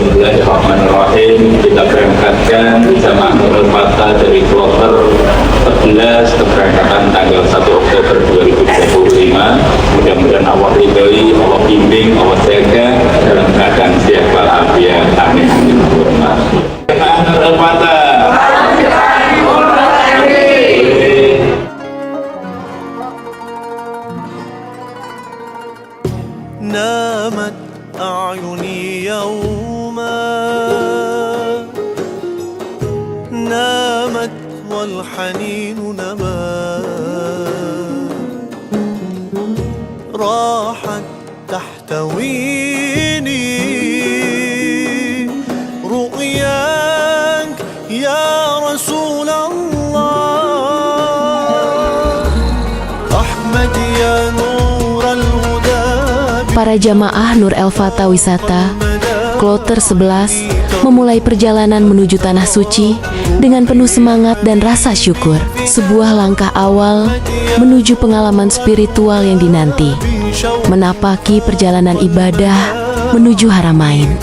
Bismillahirrahmanirrahim. Kita berangkatkan jamaah Nurul Fatah dari kloter 11 keberangkatan tanggal 1 Oktober 2025. Mudah-mudahan Allah ridhoi, Allah bimbing, Allah jaga dalam keadaan sehat walafiat. Amin. Jamaah Nurul Fatah. نامت أعيني يوما نامت والحنين نما راحت تحتويني رؤياك يا رسول الله أحمد يا نور الهدى. Para jamaah Nur El Fatah Wisata Kloter 11 memulai perjalanan menuju Tanah Suci dengan penuh semangat dan rasa syukur. Sebuah langkah awal menuju pengalaman spiritual yang dinanti, menapaki perjalanan ibadah menuju Haramain.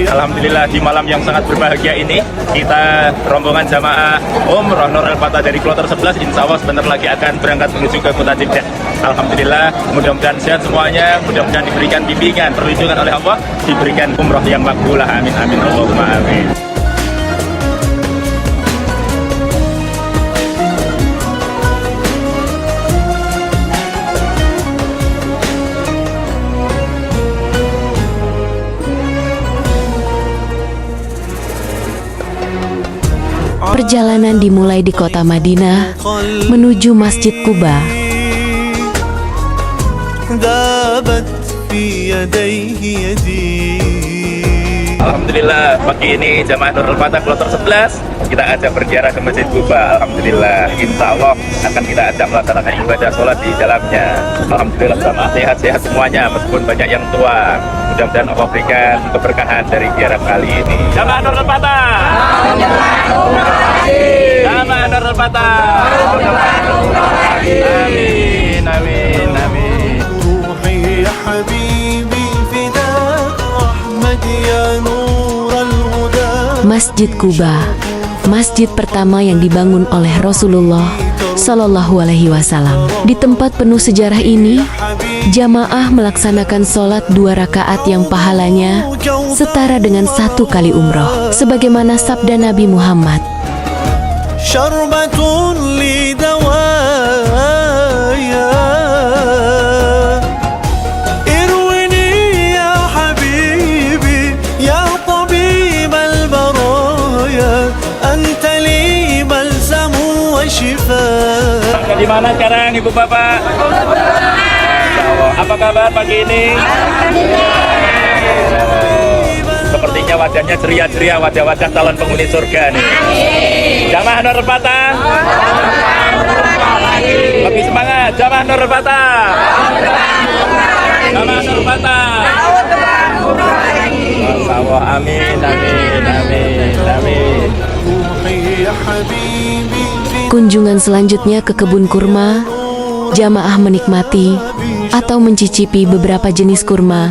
Alhamdulillah, di malam yang sangat berbahagia ini kita rombongan jamaah Umroh Nur El Fatah dari Kloter 11 insya Allah sebentar lagi akan berangkat menuju ke kota Jeddah. Alhamdulillah, mudah-mudahan sehat semuanya, mudah-mudahan diberikan bimbingan, perlindungan oleh Allah, diberikan umroh yang makbulah. Amin amin Allahumma amin. Perjalanan dimulai di kota Madinah menuju Masjid Quba. Alhamdulillah, pagi ini jamaah Nurul Fatah Kloter 11 kita ajak berziarah ke Masjid Quba. Alhamdulillah, insya Allah akan kita ajak melaksanakan ibadah sholat di dalamnya. Alhamdulillah, jamaah sehat-sehat semuanya meskipun banyak yang tua. Mudah-mudahan Allah berikan keberkahan dari ziarah kali ini. Jamaah Nurul Fatah, jamaah Nurul Fatah, amin amin amin. روحي يا حبيبي فداك أحمد يا نور الهدى. Masjid Quba, masjid pertama yang dibangun oleh Rasulullah Shallallahu Alaihi Wasallam. Di tempat penuh sejarah ini, jamaah melaksanakan sholat 2 rakaat yang pahalanya setara dengan 1 kali umroh, sebagaimana sabda Nabi Muhammad. شربة لدوايا ارويني يا حبيبي يا طبيب البرايا أنت لي بلسم وشفاء. Di mana sekarang Ibu Bapak? Apa kabar pagi ini? Sepertinya wajahnya ceria-ceria, wajah-wajah calon penghuni surga nih. Jamaah Nurul Fatah, lebih semangat. Jamaah Nurul Fatah, jamaah Nurul Fatah. Masya Allah, amin amin amin amin. روحي يا حبيبي Kunjungan selanjutnya ke kebun kurma, jamaah menikmati atau mencicipi beberapa jenis kurma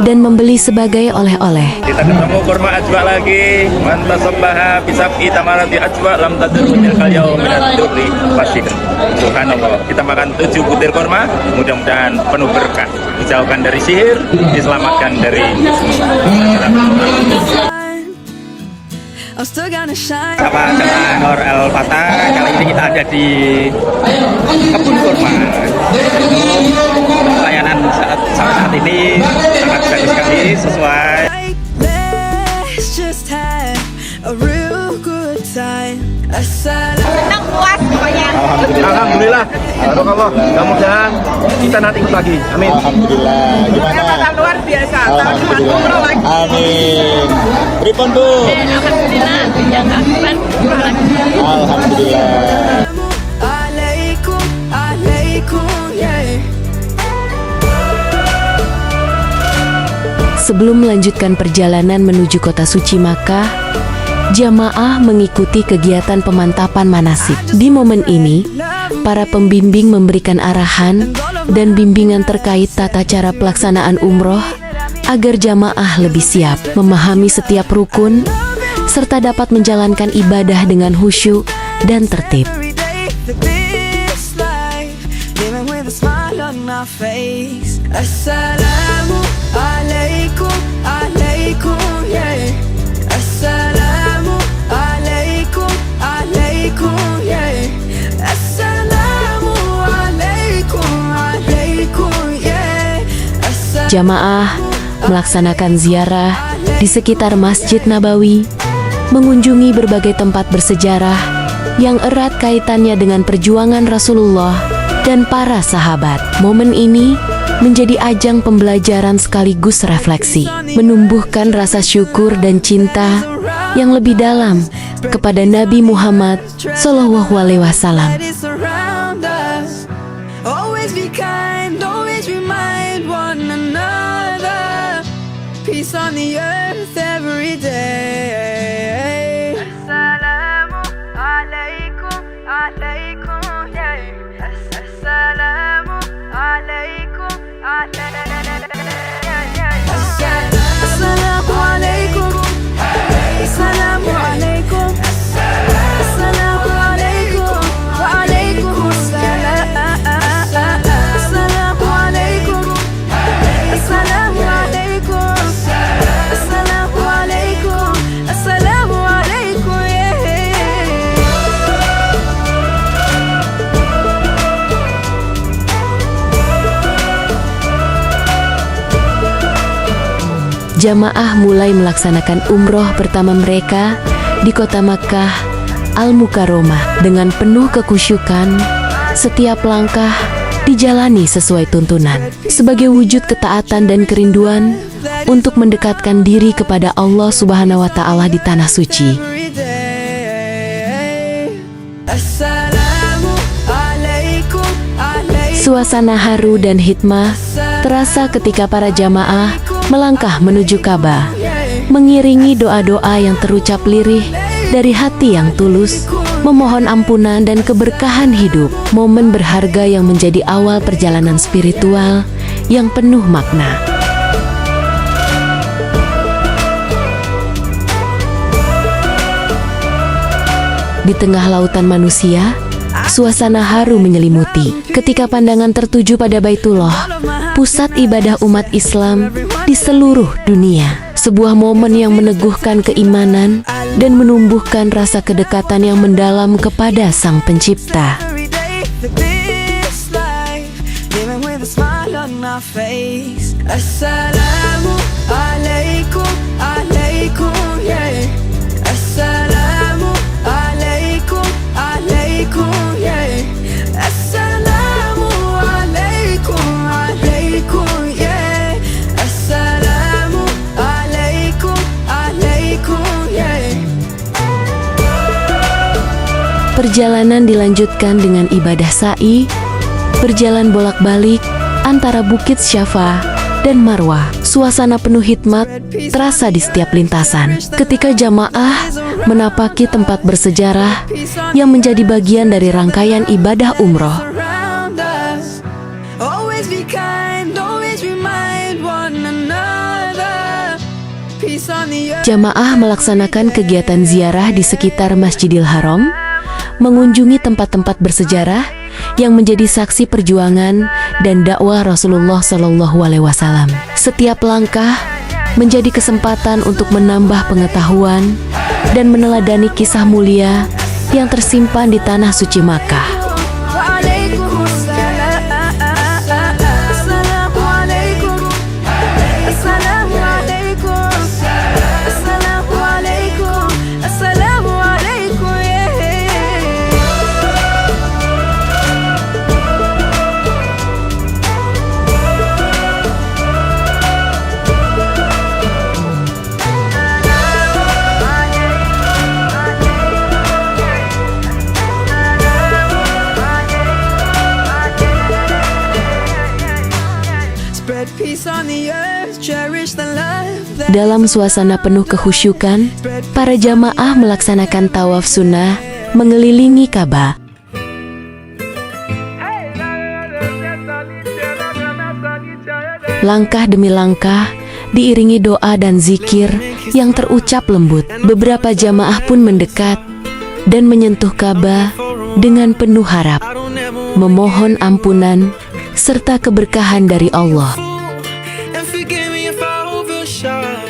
dan membeli sebagai oleh-oleh. Kita ketemu kurma ajwa lagi. Man tasabbaha bisab'i tamarati ajwa lam tadurrunya kal minad durri fasih. Subhanallah. Kita makan 7 butir kurma, mudah-mudahan penuh berkah. Dijauhkan dari sihir, diselamatkan dari sama jamaah Nur El Fatah. Kali ini kita ada di kebun kurma. Layanan saat ini sangat bagus sekali, sesuai. Senang, puas pokoknya. Alhamdulillah. Alhamdulillah. Mudah-mudahan kita nanti ikut lagi. Amin. Alhamdulillah. Gimana? Luar biasa. Alhamdulillah. Amin. Pripun Bu? Alhamdulillah. Yang kapan? Alhamdulillah. Sebelum melanjutkan perjalanan menuju kota suci Makkah, jamaah mengikuti kegiatan pemantapan manasik. Di momen ini, para pembimbing memberikan arahan dan bimbingan terkait tata cara pelaksanaan umroh agar jamaah lebih siap memahami setiap rukun serta dapat menjalankan ibadah dengan khusyuk dan tertib. Every day for this life, living with a smile on my face. Assalamu alaikum, alaikum, yeah. Assalamu alaikum, alaikum, yeah. Assalamu alaikum, alaikum, yeah. Jamaah melaksanakan ziarah di sekitar Masjid Nabawi, mengunjungi berbagai tempat bersejarah yang erat kaitannya dengan perjuangan Rasulullah dan para sahabat. Momen ini menjadi ajang pembelajaran sekaligus refleksi, menumbuhkan rasa syukur dan cinta yang lebih dalam kepada Nabi Muhammad SAW. Always be kind, always remind one another. Peace on the earth every day. Assalamu alaikum, alaikum, yeah. Assalamu alaikum, alaikum, yeah. Assalamu alaikum, assalamu alaikum, assalamu alaikum, wa alaikum assalam. Assalamu alaikum, assalamu alaikum, assalamu alaikum, assalamu alaikum, yeah. Jamaah mulai melaksanakan umroh pertama mereka di kota Makkah Al-Mukarramah dengan penuh kekhusyukan. Setiap langkah dijalani sesuai tuntunan sebagai wujud ketaatan dan kerinduan untuk mendekatkan diri kepada Allah Subhanahu wa Ta'ala di tanah suci. Every day. Assalamu alaikum, alaikum. Suasana haru dan hikmah terasa ketika para jamaah melangkah menuju Ka'bah, mengiringi doa-doa yang terucap lirih dari hati yang tulus, memohon ampunan dan keberkahan hidup. Momen berharga yang menjadi awal perjalanan spiritual yang penuh makna. Di tengah lautan manusia, suasana haru menyelimuti ketika pandangan tertuju pada Baitullah, pusat ibadah umat Islam di seluruh dunia. Sebuah momen yang meneguhkan keimanan dan menumbuhkan rasa kedekatan yang mendalam kepada Sang Pencipta. Every day for this life, living with a smile on my face. Assalamu alaikum, alaikum, yeah. Assalamu alaikum, alaikum, yeah. Assalamu alaikum, alaikum, yeah. Assalamu alaikum, alaikum, yeah. Perjalanan dilanjutkan dengan ibadah sa'i, berjalan bolak-balik antara Bukit Syafa dan Marwah. Suasana penuh hikmat terasa di setiap lintasan ketika jamaah menapaki tempat bersejarah yang menjadi bagian dari rangkaian ibadah umroh. Around us, always be kind, always remind one another. Peace on the earth. Jamaah melaksanakan kegiatan ziarah di sekitar Masjidil Haram, mengunjungi tempat-tempat bersejarah yang menjadi saksi perjuangan dan dakwah Rasulullah SAW. Setiap langkah menjadi kesempatan untuk menambah pengetahuan dan meneladani kisah mulia yang tersimpan di tanah suci Makkah. Waalaikumsalam. Assalamualaikum. Assalamualaikum. Assalamualaikum. Assalamualaikum, yeah. Spread peace on the earth, cherish the love that Dalam suasana penuh kekhusyukan, para jamaah melaksanakan tawaf sunnah mengelilingi Ka'bah. Langkah demi langkah diiringi doa dan zikir yang terucap lembut. Beberapa jamaah pun mendekat dan menyentuh Ka'bah dengan penuh harap, memohon ampunan serta keberkahan dari Allah. And forgive me if I overshot.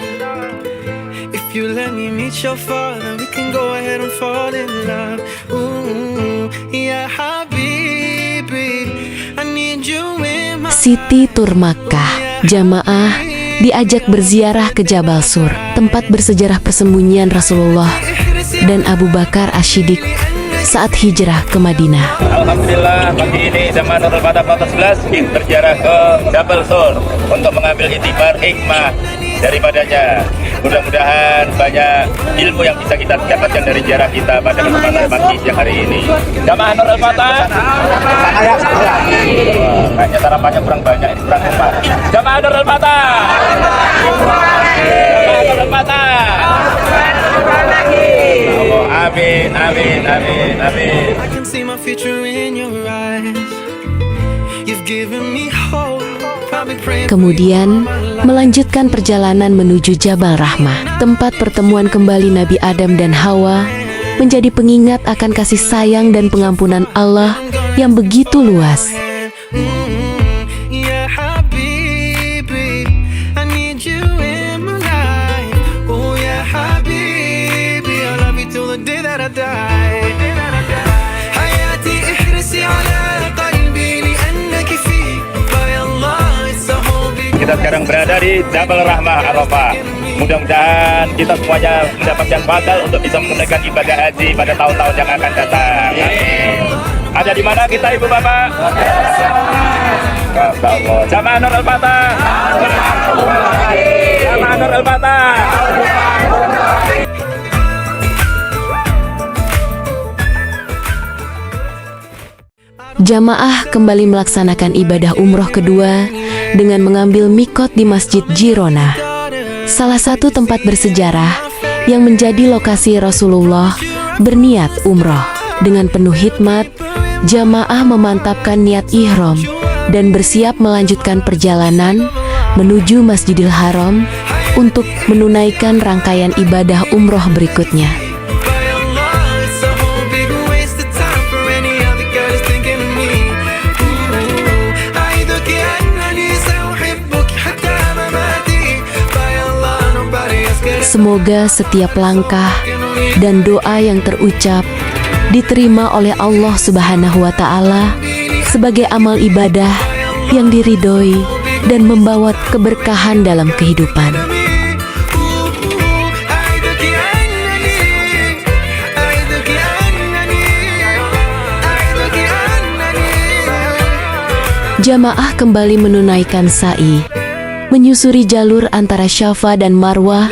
If you let me meet your father, we can go ahead and fall in love. Ooh, yeah, habibi, I need you in my Siti Tur Makkah, jamaah diajak berziarah ke Jabal Sur, tempat bersejarah persembunyian Rasulullah dan Abu Bakar As-Siddiq saat hijrah ke Madinah. Alhamdulillah pagi ini Jamaah Nurul Fatah Kloter 11 ingin berziarah ke Jabal Sur untuk mengambil itibar hikmah daripadanya. Mudah-mudahan banyak ilmu yang bisa kita dapatkan dari ziarah kita pada kesempatan pagi siang hari ini. Jamaah Nurul Fatah, kayaknya sarapannya kurang banyak, ini kurang empat. Jamaah Nurul Fatah, Jamaah Nurul Fatah. Amin, amin, amin, amin. I can see my future in your eyes. You've given me hope. Probably praying Kemudian melanjutkan perjalanan menuju Jabal Rahmah, tempat pertemuan kembali Nabi Adam dan Hawa, menjadi pengingat akan kasih sayang dan pengampunan Allah yang begitu luas. yeah, habibi, I need you in my life. Oh yeah, habibi, I love you till the day that I die. حياتي احرصي على قلبي لأنك فيه فيا الله it's a whole big Kita sekarang berada di Jabal Rahmah Arafah. Mudah-mudahan kita semuanya mendapatkan bakal untuk bisa menunaikan ibadah haji pada tahun-tahun yang akan datang. Amin. Ada di mana kita Ibu Bapak? Jamaah Nurul Fatah. Jamaah Nurul Fatah. Jamaah kembali melaksanakan ibadah umroh kedua dengan mengambil mikot di Masjid Jirona, salah satu tempat bersejarah yang menjadi lokasi Rasulullah berniat umroh. Dengan penuh hikmat, jamaah memantapkan niat ihram dan bersiap melanjutkan perjalanan menuju Masjidil Haram untuk menunaikan rangkaian ibadah umroh berikutnya. فيا الله it's a whole big waste of time for any other girl who's thinking of me. أعدك أنني سأحبك حتى مماتي. فيا الله nobody else can Semoga setiap langkah dan doa yang terucap diterima oleh Allah Subhanahu wa Ta'ala sebagai amal ibadah yang diridhoi dan membawa keberkahan dalam kehidupan. Jamaah kembali menunaikan sa'i, menyusuri jalur antara Syafa dan Marwah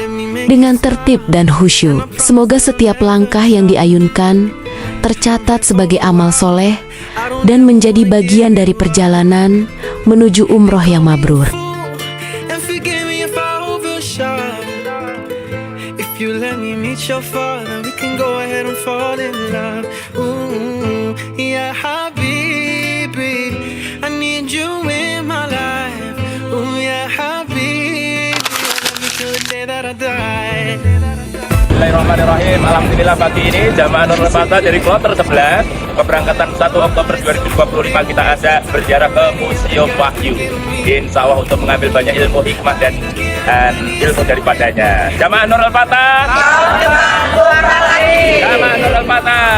dengan tertib dan khusyuk. Semoga setiap langkah yang diayunkan tercatat sebagai amal soleh dan menjadi bagian dari perjalanan menuju umroh yang mabrur. And forgive me if I overshot. If you let me meet your father, we can go ahead and fall in love. Ooh, yeah, habibi, I need you in my life. Ooh, yeah, habibi, I love you till the day that I die. Bismillahirrahmanirrahim. Alhamdulillah pagi ini Jamaah Nurul Fatah dari Kloter 11 keberangkatan 1 Oktober 2025 kita ajak berziarah ke Museum Wahyu. Insya Allah untuk mengambil banyak ilmu hikmah dan ilmu daripadanya. Jamaah Nurul Fatah. Jamaah Nurul Fatah.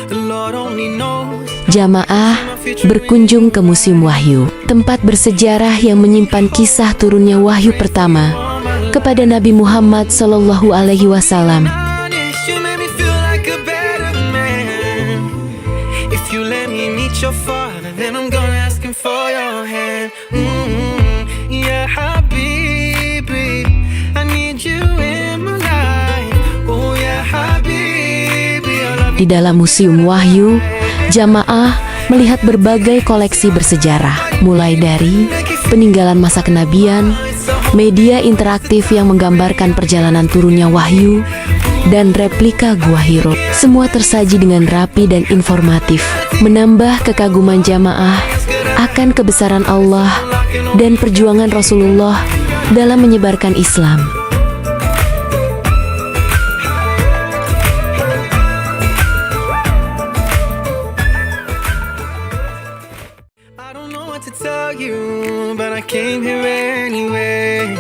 The Lord only knows. Jamaah berkunjung ke Museum Wahyu, tempat bersejarah yang menyimpan kisah turunnya wahyu pertama kepada Nabi Muhammad Sallallahu Alaihi Wasallam. Honest, you make me feel like a better man. If you let me meet your father, then I'm gonna ask him for your hand. Yeah, habibi, I need you in my life. Oh yeah, habibi, I love Di dalam Museum Wahyu, jamaah melihat berbagai koleksi bersejarah, mulai dari peninggalan masa kenabian, media interaktif yang menggambarkan perjalanan turunnya wahyu, dan replika Gua Hiro. Semua tersaji dengan rapi dan informatif, menambah kekaguman jamaah akan kebesaran Allah dan perjuangan Rasulullah dalam menyebarkan Islam. I don't know what to tell you, but I came here anyway.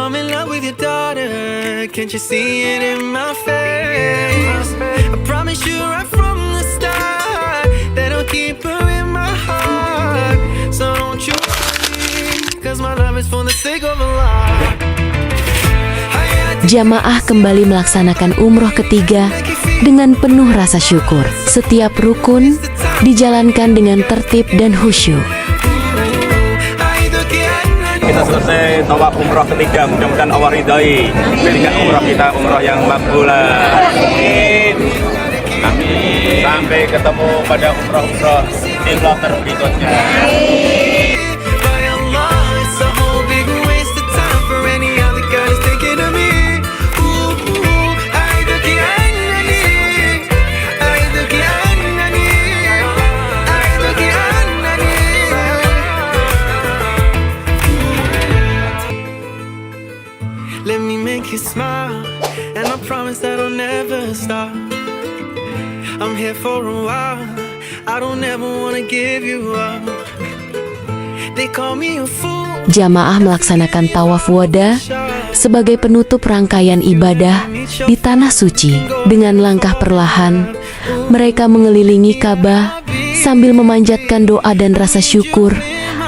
I'm in love with your daughter, can't you see it in my face? I promise you right from the start that I'll keep her in my heart. So don't you worry, cause my love is for the sake of Allah. Jamaah kembali melaksanakan umroh ketiga dengan penuh rasa syukur. Setiap rukun dijalankan dengan tertib dan khusyuk. Kita selesai tawaf umroh ketiga, mudah-mudahan Allah ridhoi. Berikan umroh kita umroh yang makbulah. Amin. Amin. Sampai ketemu pada umroh-umroh di kloter berikutnya. By Allah, it's a whole big waste of time for any other guys thinking of me. Let me make you smile, and I promise that I'll never stop. I'm here for a while, I don't ever wanna give you up. They call me a fool. Jamaah melaksanakan tawaf wada sebagai penutup rangkaian ibadah di tanah suci. Dengan langkah perlahan, mereka mengelilingi Ka'bah sambil memanjatkan doa dan rasa syukur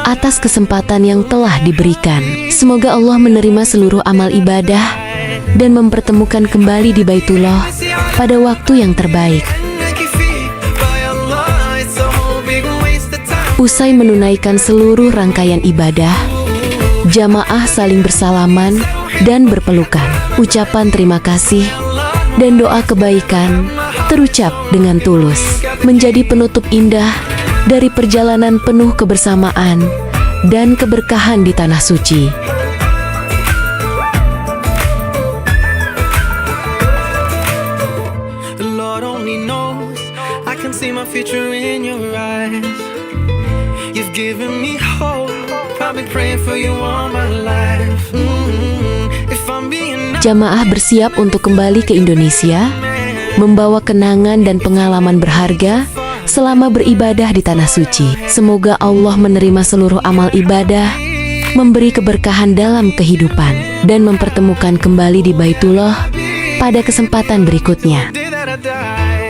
atas kesempatan yang telah diberikan. Semoga Allah menerima seluruh amal ibadah dan mempertemukan kembali di Baitullah pada waktu yang terbaik. Usai menunaikan seluruh rangkaian ibadah, jamaah saling bersalaman dan berpelukan. Ucapan terima kasih dan doa kebaikan terucap dengan tulus, menjadi penutup indah dari perjalanan penuh kebersamaan dan keberkahan di tanah suci. The Lord only knows I can see my future in your eyes. You've given me hope, I've been praying for you all my life. If I'm being Jamaah bersiap untuk kembali ke Indonesia, membawa kenangan dan pengalaman berharga selama beribadah di tanah suci. Semoga Allah menerima seluruh amal ibadah, memberi keberkahan dalam kehidupan, dan mempertemukan kembali di Baitullah pada kesempatan berikutnya. day that I die.